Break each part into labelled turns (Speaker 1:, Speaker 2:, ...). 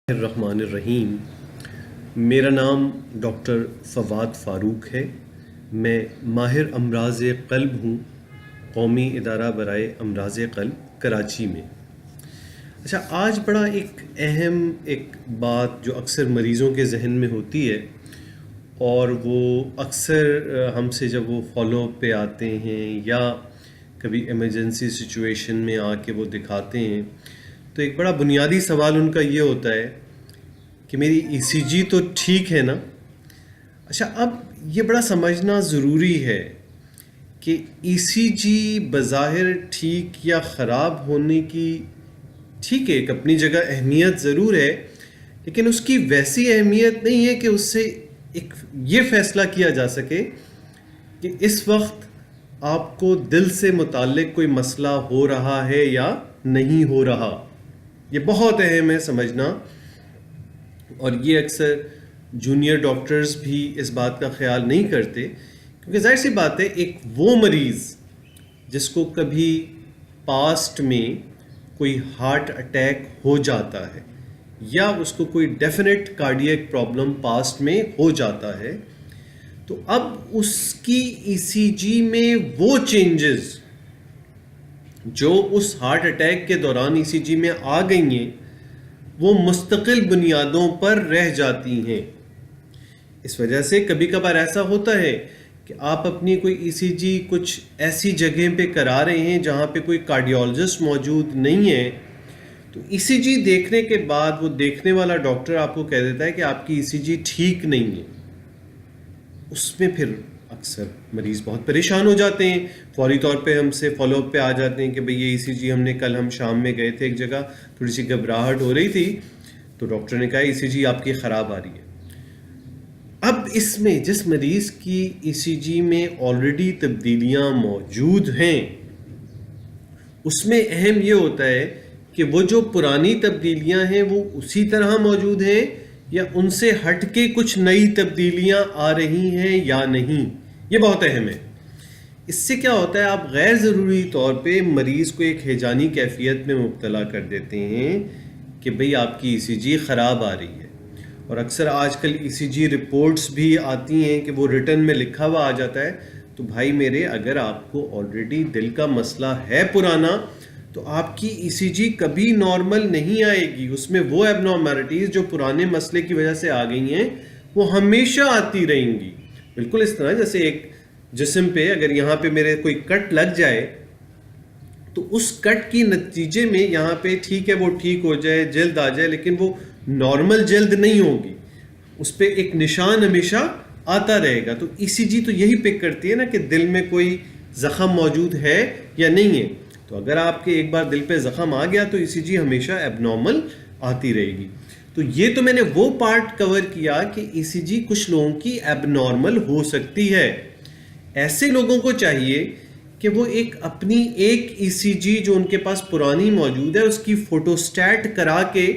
Speaker 1: الرحمن الرحیم. میرا نام ڈاکٹر فواد فاروق ہے. میں ماہر امراض قلب ہوں، قومی ادارہ برائے امراض قلب کراچی میں. اچھا، آج بڑا ایک اہم بات جو اکثر مریضوں کے ذہن میں ہوتی ہے، اور وہ اکثر ہم سے جب وہ فالو اپ پہ آتے ہیں یا کبھی ایمرجنسی سچویشن میں آ کے وہ دکھاتے ہیں، تو ایک بڑا بنیادی سوال ان کا یہ ہوتا ہے کہ میری ای سی جی تو ٹھیک ہے نا. اچھا، اب یہ بڑا سمجھنا ضروری ہے کہ ای سی جی بظاہر ٹھیک یا خراب ہونے کی ٹھیک ہے ایک اپنی جگہ اہمیت ضرور ہے، لیکن اس کی ویسی اہمیت نہیں ہے کہ اس سے ایک یہ فیصلہ کیا جا سکے کہ اس وقت آپ کو دل سے متعلق کوئی مسئلہ ہو رہا ہے یا نہیں ہو رہا. یہ بہت اہم ہے سمجھنا، اور یہ اکثر جونیئر ڈاکٹرز بھی اس بات کا خیال نہیں کرتے، کیونکہ ظاہر سی بات ہے ایک وہ مریض جس کو کبھی پاسٹ میں کوئی ہارٹ اٹیک ہو جاتا ہے یا اس کو کوئی ڈیفینیٹ کارڈیک پرابلم پاسٹ میں ہو جاتا ہے، تو اب اس کی ای سی جی میں وہ چینجز جو اس ہارٹ اٹیک کے دوران ای سی جی میں آ گئی ہیں وہ مستقل بنیادوں پر رہ جاتی ہیں. اس وجہ سے کبھی کبھار ایسا ہوتا ہے کہ آپ اپنی کوئی ای سی جی کچھ ایسی جگہ پہ کرا رہے ہیں جہاں پہ کوئی کارڈیولوجسٹ موجود نہیں ہے، تو ای سی جی دیکھنے کے بعد وہ دیکھنے والا ڈاکٹر آپ کو کہہ دیتا ہے کہ آپ کی ای سی جی ٹھیک نہیں ہے. اس میں پھر اکثر مریض بہت پریشان ہو جاتے ہیں، فوری طور پہ ہم سے فالو اپ پہ آ جاتے ہیں کہ بھئی یہ ای سی جی ہم شام میں گئے تھے ایک جگہ، تھوڑی سی گھبراہٹ ہو رہی تھی، تو ڈاکٹر نے کہا ای سی جی آپ کی خراب آ رہی ہے. اب اس میں جس مریض کی ای سی جی میں آلریڈی تبدیلیاں موجود ہیں، اس میں اہم یہ ہوتا ہے کہ وہ جو پرانی تبدیلیاں ہیں وہ اسی طرح موجود ہیں یا ان سے ہٹ کے کچھ نئی تبدیلیاں آ رہی ہیں یا نہیں. یہ بہت اہم ہے. اس سے کیا ہوتا ہے، آپ غیر ضروری طور پہ مریض کو ایک ہیجانی کیفیت میں مبتلا کر دیتے ہیں کہ بھئی آپ کی ای سی جی خراب آ رہی ہے. اور اکثر آج کل ای سی جی رپورٹس بھی آتی ہیں کہ وہ ریٹن میں لکھا ہوا آ جاتا ہے. تو بھائی میرے، اگر آپ کو آلریڈی دل کا مسئلہ ہے پرانا، تو آپ کی ای سی جی کبھی نارمل نہیں آئے گی. اس میں وہ ایب نارملٹیز جو پرانے مسئلے کی وجہ سے آ گئی ہیں وہ ہمیشہ آتی رہیں گی. بالکل اس طرح جیسے ایک جسم پہ اگر یہاں پہ میرے کوئی کٹ لگ جائے تو اس کٹ کی نتیجے میں یہاں پہ ٹھیک ہے وہ ٹھیک ہو جائے، جلد آ جائے، لیکن وہ نارمل جلد نہیں ہوگی، اس پہ ایک نشان ہمیشہ آتا رہے گا. تو ای سی جی تو یہی پک کرتی ہے نا کہ دل میں کوئی زخم موجود ہے یا نہیں ہے. تو اگر آپ کے ایک بار دل پہ زخم آ گیا تو ای سی جی ہمیشہ ایب نارمل آتی رہے گی. تو یہ تو میں نے وہ پارٹ کور کیا کہ ای سی جی کچھ لوگوں کی ایب نارمل ہو سکتی ہے. ایسے لوگوں کو چاہیے کہ وہ اپنی ایک ای سی جی جو ان کے پاس پرانی موجود ہے اس کی فوٹوسٹیٹ کرا کے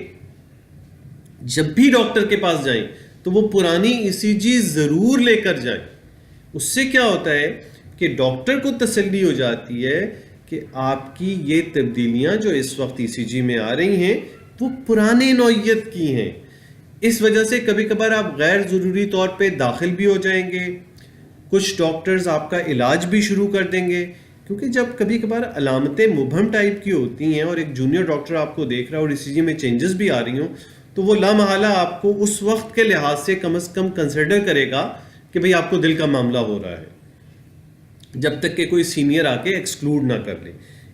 Speaker 1: جب بھی ڈاکٹر کے پاس جائیں تو وہ پرانی ای سی جی ضرور لے کر جائیں. اس سے کیا ہوتا ہے کہ ڈاکٹر کو تسلی ہو جاتی ہے کہ آپ کی یہ تبدیلیاں جو اس وقت ای سی جی میں آ رہی ہیں وہ پرانے نوعیت کی ہیں. اس وجہ سے کبھی کبھار آپ غیر ضروری طور پہ داخل بھی ہو جائیں گے. کچھ ڈاکٹرز آپ کا علاج بھی شروع کر دیں گے، کیونکہ جب کبھی کبھار علامتیں مبہم ٹائپ کی ہوتی ہیں اور ایک جونیئر ڈاکٹر آپ کو دیکھ رہا ہے اور ای سی جی میں چینجز بھی آ رہی ہوں، تو وہ لامحالہ آپ کو اس وقت کے لحاظ سے کم از کم کنسیڈر کرے گا کہ بھئی آپ کو دل کا معاملہ ہو رہا ہے، جب تک کہ کوئی سینئر آ کے ایکسکلوڈ نہ کر لے.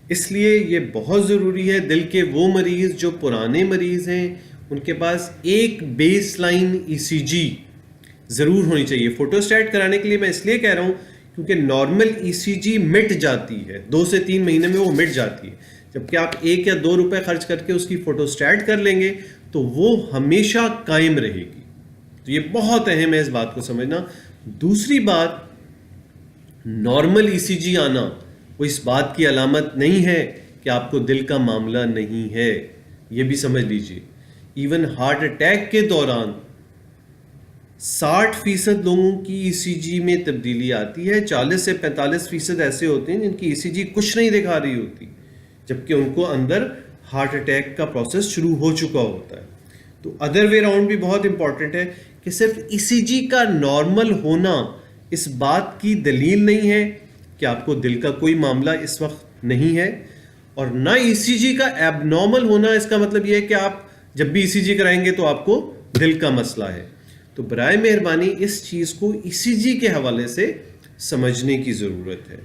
Speaker 1: اس لیے یہ بہت ضروری ہے دل کے وہ مریض جو پرانے مریض ہیں ان کے پاس ایک بیس لائن ای سی جی ضرور ہونی چاہیے. فوٹوسٹیٹ کرانے کے لیے میں اس لیے کہہ رہا ہوں کیونکہ نارمل ای سی جی مٹ جاتی ہے، 2 سے 3 مہینے میں وہ مٹ جاتی ہے، جبکہ آپ 1 یا 2 روپے خرچ کر کے اس کی فوٹوسٹیٹ کر لیں گے تو وہ ہمیشہ قائم رہے گی. تو یہ بہت اہم ہے اس بات کو سمجھنا. دوسری بات، نارمل ای سی جی آنا وہ اس بات کی علامت نہیں ہے کہ آپ کو دل کا معاملہ نہیں ہے. یہ بھی سمجھ لیجئے، ایون ہارٹ اٹیک کے دوران 60% لوگوں کی ای سی جی میں تبدیلی آتی ہے، 40 سے 45% ایسے ہوتے ہیں جن کی ای سی جی کچھ نہیں دکھا رہی ہوتی، جبکہ ان کو اندر ہارٹ اٹیک کا پروسیس شروع ہو چکا ہوتا ہے. تو ادر وے راؤنڈ بھی بہت امپورٹنٹ ہے کہ صرف ای سی جی کا نارمل ہونا اس بات کی دلیل نہیں ہے کہ آپ کو دل کا کوئی معاملہ اس وقت نہیں ہے، اور نہ ای سی جی کا ایب نارمل ہونا اس کا مطلب یہ ہے کہ آپ جب بھی ای سی جی کرائیں گے تو آپ کو دل کا مسئلہ ہے. تو برائے مہربانی اس چیز کو ای سی جی کے حوالے سے سمجھنے کی ضرورت ہے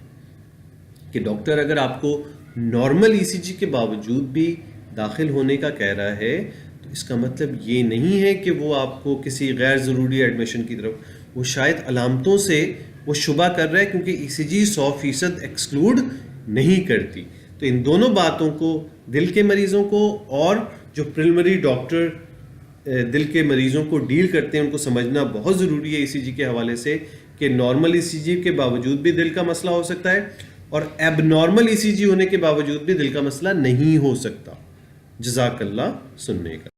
Speaker 1: کہ ڈاکٹر اگر آپ کو نارمل ای سی جی کے باوجود بھی داخل ہونے کا کہہ رہا ہے تو اس کا مطلب یہ نہیں ہے کہ وہ آپ کو کسی غیر ضروری ایڈمیشن کی طرف، وہ شاید علامتوں سے وہ شبہ کر رہا ہے کیونکہ ای سی جی 100% ایکسکلوڈ نہیں کرتی. تو ان دونوں باتوں کو دل کے مریضوں کو اور جو پرلمری ڈاکٹر دل کے مریضوں کو ڈیل کرتے ہیں ان کو سمجھنا بہت ضروری ہے ای سی جی کے حوالے سے کہ نارمل ای سی جی کے باوجود بھی دل کا مسئلہ ہو سکتا ہے اور ایب نارمل ای سی جی ہونے کے باوجود بھی دل کا مسئلہ نہیں ہو سکتا. جزاک اللہ سننے کا.